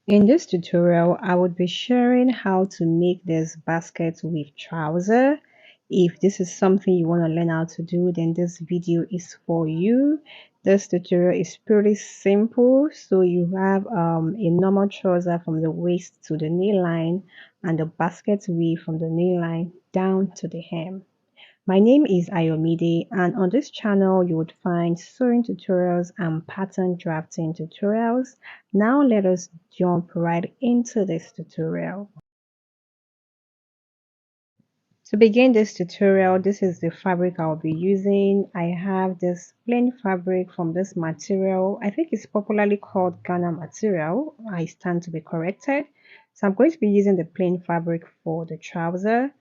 In this tutorial, I would be sharing how to make this basket with trouser. If this is something you want to learn how to do, then this video is for you. This tutorial is pretty simple. So you have a normal trouser from the waist to the knee line and the basket weave from the knee line down to the hem. My name is Ayomide, and on this channel you would find sewing tutorials and pattern drafting tutorials. Now let us jump right into this tutorial. To begin this tutorial, this is the fabric I'll be using. I have this plain fabric from this material. I think it's popularly called Ghana material. I stand to be corrected. So I'm going to be using the plain fabric for the trouser.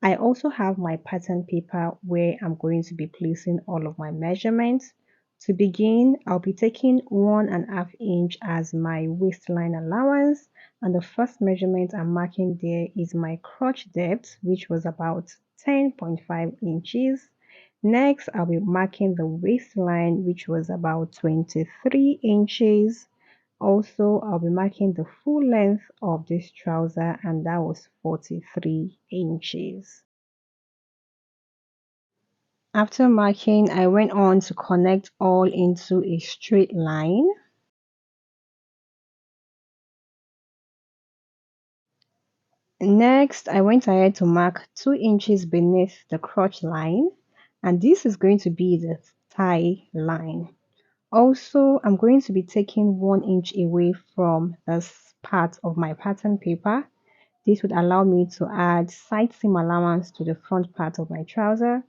I also have my pattern paper where I'm going to be placing all of my measurements. To begin, I'll be taking 1.5 inch as my waistline allowance, and the first measurement I'm marking there is my crotch depth, which was about 10.5 inches. Next, I'll be marking the waistline, which was about 23 inches. Also, I'll be marking the full length of this trouser, and that was 43 inches. After marking, I went on to connect all into a straight line. Next, I went ahead to mark 2 inches beneath the crotch line, and this is going to be the thigh line. Also, I'm going to be taking 1 inch away from this part of my pattern paper. This would allow me to add side seam allowance to the front part of my trouser.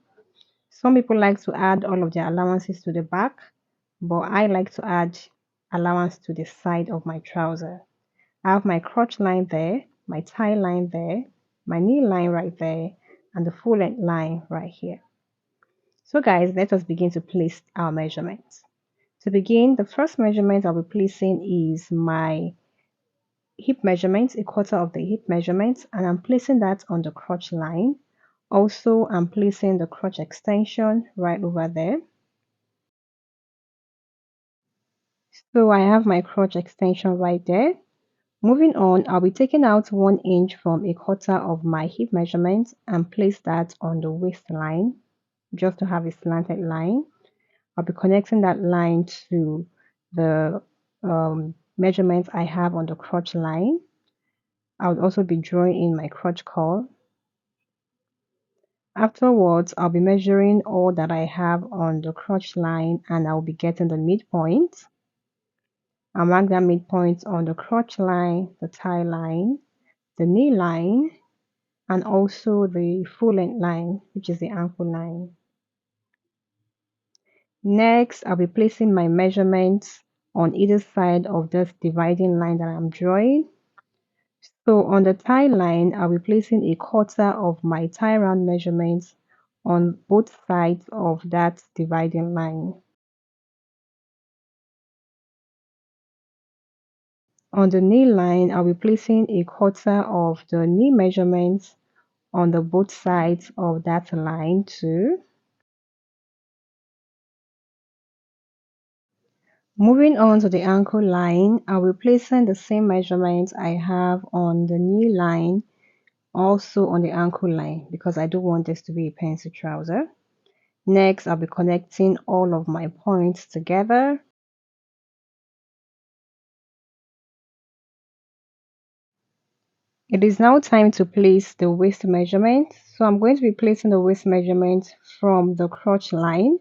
Some people like to add all of their allowances to the back, but I like to add allowance to the side of my trouser. I have my crotch line there, my thigh line there, my knee line right there, and the full length line right here. So guys, let us begin to place our measurements. To begin, the first measurement I'll be placing is my hip measurement, a quarter of the hip measurement, and I'm placing that on the crotch line. Also, I'm placing the crotch extension right over there. So I have my crotch extension right there. Moving on, I'll be taking out 1 inch from a quarter of my hip measurement and place that on the waistline just to have a slanted line. I'll be connecting that line to the measurement I have on the crotch line. I'll also be drawing in my crotch call. Afterwards, I'll be measuring all that I have on the crotch line and I'll be getting the midpoint. I'll mark that midpoint on the crotch line, the thigh line, the knee line, and also the full length line, which is the ankle line. Next, I'll be placing my measurements on either side of this dividing line that I'm drawing. So on the thigh line, I'll be placing a quarter of my tie round measurements on both sides of that dividing line. On the knee line, I'll be placing a quarter of the knee measurements on the both sides of that line too. Moving on to the ankle line, I'll be placing the same measurements I have on the knee line also on the ankle line because I don't want this to be a pencil trouser. Next, I'll be connecting all of my points together. It is now time to place the waist measurement. So I'm going to be placing the waist measurement from the crotch line.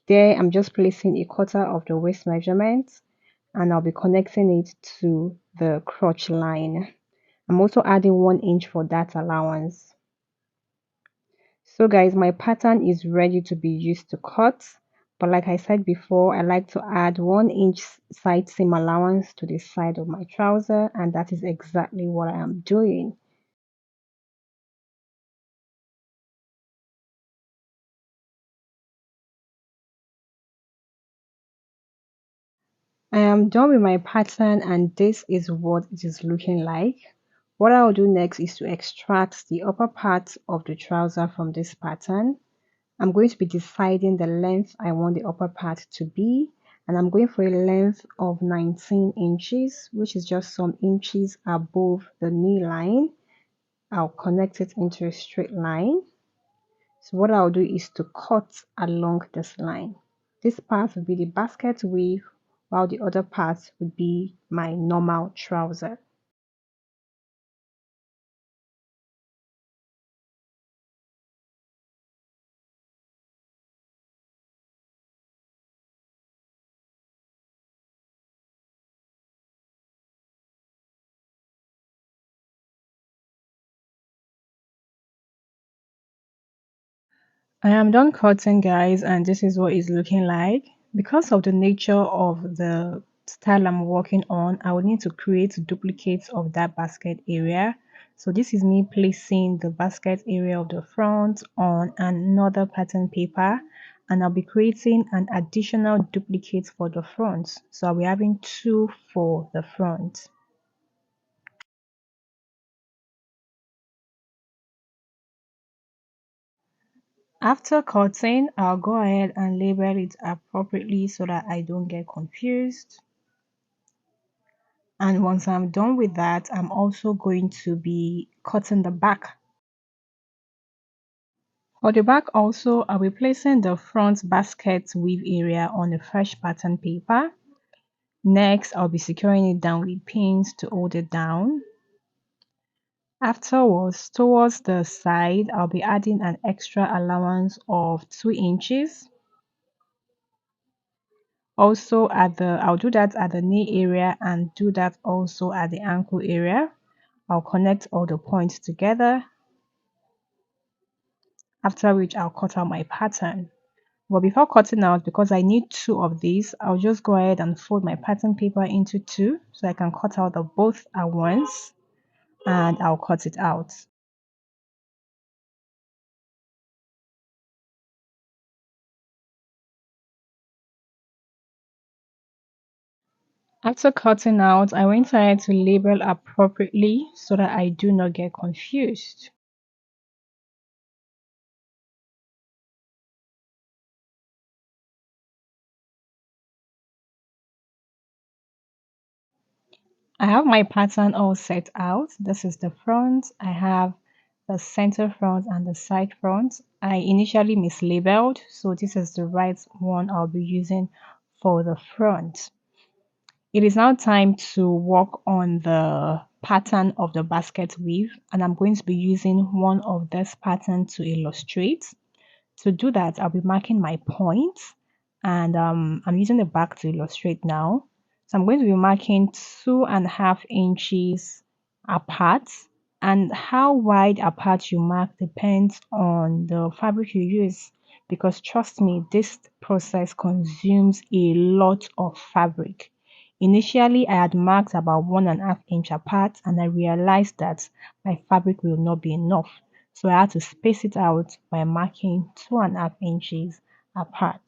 There, I'm just placing a quarter of the waist measurement and I'll be connecting it to the crotch line. I'm also adding 1 inch for that allowance. So guys, my pattern is ready to be used to cut. But like I said before, I like to add 1 inch side seam allowance to the side of my trouser, and that is exactly what I am doing. I am done with my pattern and this is what it is looking like. What I'll do next is to extract the upper part of the trouser from this pattern. I'm going to be deciding the length I want the upper part to be, and I'm going for a length of 19 inches, which is just some inches above the knee line. I'll connect it into a straight line. So what I'll do is to cut along this line. This part will be the basket weave, while the other part would be my normal trouser. I am done cutting, guys, and this is what it's looking like. Because of the nature of the style I'm working on, I will need to create duplicates of that basket area. So this is me placing the basket area of the front on another pattern paper, and I'll be creating an additional duplicate for the front. So I'll be having two for the front. After cutting, I'll go ahead and label it appropriately so that I don't get confused. And once I'm done with that, I'm also going to be cutting the back. For the back also, I'll be placing the front basket weave area on a fresh pattern paper. Next, I'll be securing it down with pins to hold it down. Afterwards, towards the side, I'll be adding an extra allowance of 2 inches. Also I'll do that at the knee area and do that also at the ankle area. I'll connect all the points together, after which I'll cut out my pattern. But before cutting out, because I need two of these, I'll just go ahead and fold my pattern paper into two so I can cut out the both at once, and I'll cut it out. After cutting out, I went ahead to label appropriately so that I do not get confused. I have my pattern all set out. This is the front. I have the center front and the side front. I initially mislabeled, so this is the right one I'll be using for the front. It is now time to work on the pattern of the basket weave, and I'm going to be using one of this pattern to illustrate. To do that, I'll be marking my points, and I'm using the back to illustrate now. So I'm going to be marking 2.5 inches apart, and how wide apart you mark depends on the fabric you use, because trust me, this process consumes a lot of fabric. Initially, I had marked about 1.5 inch apart, and I realized that my fabric will not be enough. So I had to space it out by marking 2.5 inches apart.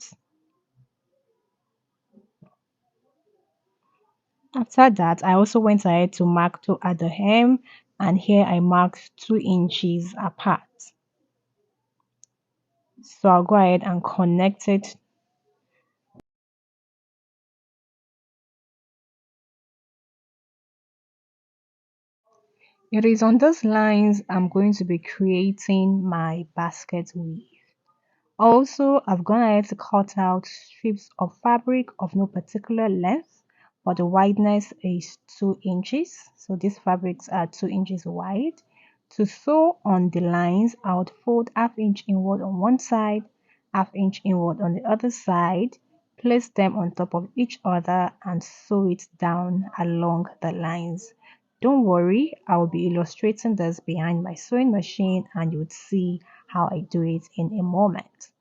After that, I also went ahead to mark two at the hem, and here I marked 2 inches apart. So I'll go ahead and connect it. It is on those lines I'm going to be creating my basket weave. Also, I've gone ahead to cut out strips of fabric of no particular length, but the wideness is 2 inches. So these fabrics are 2 inches wide. To sew on the lines, I would fold ½ inch inward on one side, ½ inch inward on the other side, place them on top of each other and sew it down along the lines. Don't worry, I will be illustrating this behind my sewing machine and you would see how I do it in a moment.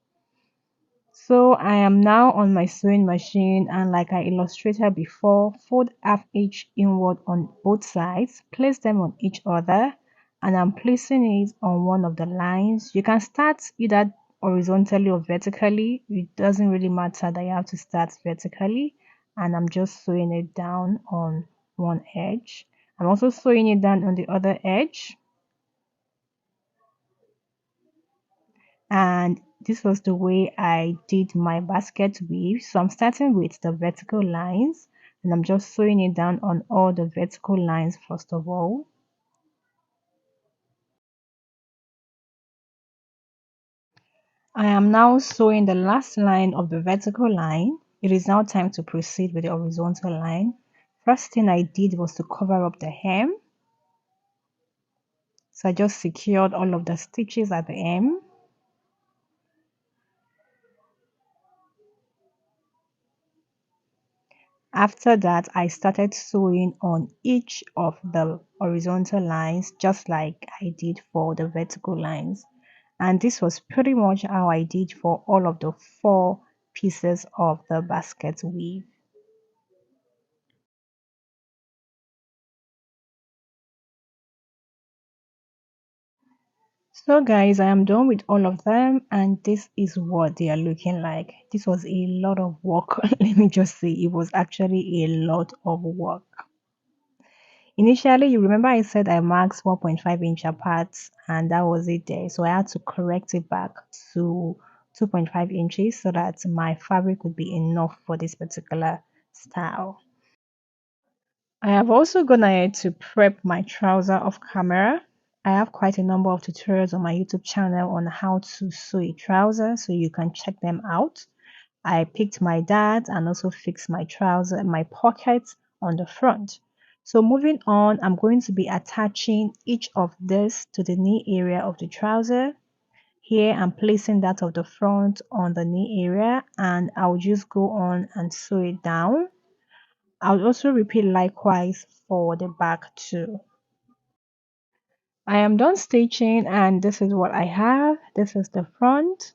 So I am now on my sewing machine, and like I illustrated before, fold ½ inch inward on both sides, place them on each other, and I'm placing it on one of the lines. You can start either horizontally or vertically. It doesn't really matter that you have to start vertically, and I'm just sewing it down on one edge. I'm also sewing it down on the other edge. And This was the way I did my basket weave. So I'm starting with the vertical lines and I'm just sewing it down on all the vertical lines first of all. I am now sewing the last line of the vertical line. It is now time to proceed with the horizontal line. First thing I did was to cover up the hem. So I just secured all of the stitches at the hem. After that, I started sewing on each of the horizontal lines, just like I did for the vertical lines. And this was pretty much how I did for all of the 4 pieces of the basket weave. So guys, I am done with all of them and this is what they are looking like. This was a lot of work. Let me just say it was actually a lot of work. Initially, you remember I said I marked 1.5 inch apart and that was it there. So I had to correct it back to 2.5 inches so that my fabric would be enough for this particular style. I have also gone ahead to prep my trouser off camera. I have quite a number of tutorials on my YouTube channel on how to sew a trouser, so you can check them out. I picked my dad and also fixed my trouser and my pockets on the front. So moving on, I'm going to be attaching each of this to the knee area of the trouser. Here I'm placing that of the front on the knee area and I'll just go on and sew it down. I'll also repeat likewise for the back too. I am done stitching and this is what I have. This is the front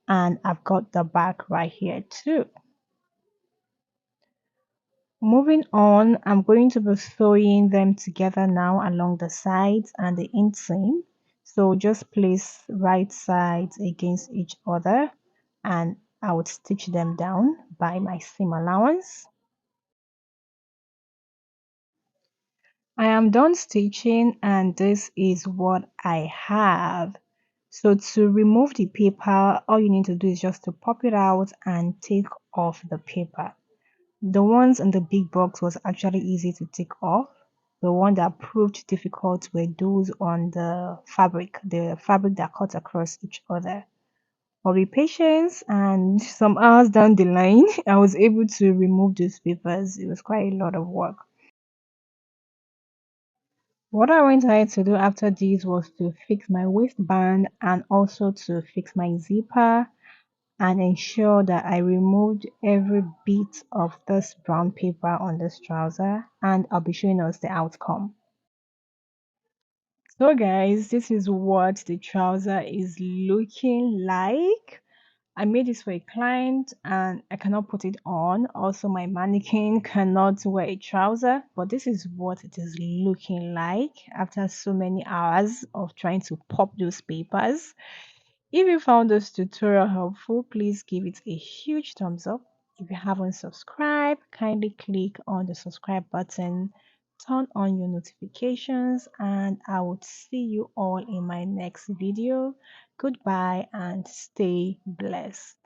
and I've got the back right here too. Moving on, I'm going to be sewing them together now along the sides and the inseam. So just place right sides against each other and I would stitch them down by my seam allowance. I am done stitching and this is what I have. So to remove the paper, all you need to do is just to pop it out and take off the paper. The ones in the big box was actually easy to take off. The one that proved difficult were those on the fabric that cut across each other. But be patient and some hours down the line, I was able to remove those papers. It was quite a lot of work. What I went ahead to do after this was to fix my waistband and also to fix my zipper and ensure that I removed every bit of this brown paper on this trouser and I'll be showing us the outcome. So guys, this is what the trouser is looking like. I made this for a client and I cannot put it on. Also, my mannequin cannot wear a trouser, but this is what it is looking like after so many hours of trying to pop those papers. If you found this tutorial helpful, please give it a huge thumbs up. If you haven't subscribed, kindly click on the subscribe button, turn on your notifications, and I would see you all in my next video. Goodbye and stay blessed.